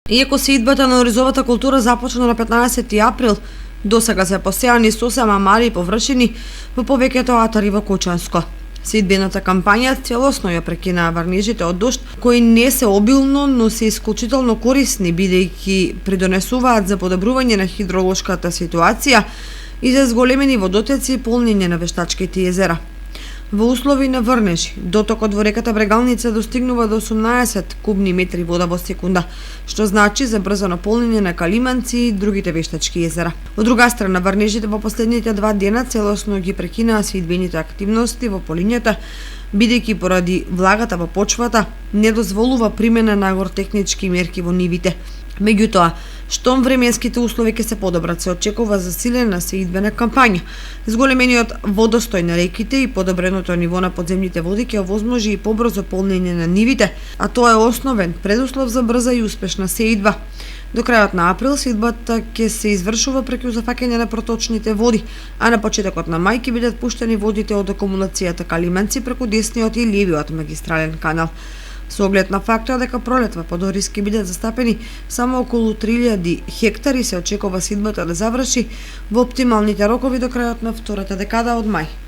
Иако сеидбата на оризовата култура започна на 15 април, досега се посејани 8 амари површини во повеќето атари во Кучанско. Сеидбената кампања целосно ја прекинаа врнежите од дожд, кои не се обилно, но се исклучително корисни, бидејќи придонесуваат за подобрување на хидролошката ситуација и за зголемени водотеци и полнење на вештачките езера. Во услови на врнежи, дотокот во реката Брегалница достигнува до 18 кубни метри вода во секунда, што значи забрзано полнење на Калиманци и другите вештачки езера. Од друга страна, врнежите во последните 2 дена целосно ги прекинаа сеидбените активности во полињата, бидејќи поради влагата во почвата не дозволува примена на агротехнички мерки во нивите. Меѓутоа, штом временските услови ќе се подобрат, се очекува засилена сеидбена кампања. Зголемениот водостој на реките и подобреното ниво на подземните води ќе овозможи и побрзо полнење на нивите, а тоа е основен предуслов за брза и успешна сеидба. До крајот на април сеидбата ќе се извршува преку зафаќање на проточните води, а на почетокот на мај ќе бидат пуштени водите од акумулацијата Калиманци преку десниот и левиот магистрален канал. Со оглед на фактот дека пролетва подориски ќе бидат застапени само околу 3000 хектари, се очекува сеидбата да заврши во оптималните рокови до крајот на втората декада од мај.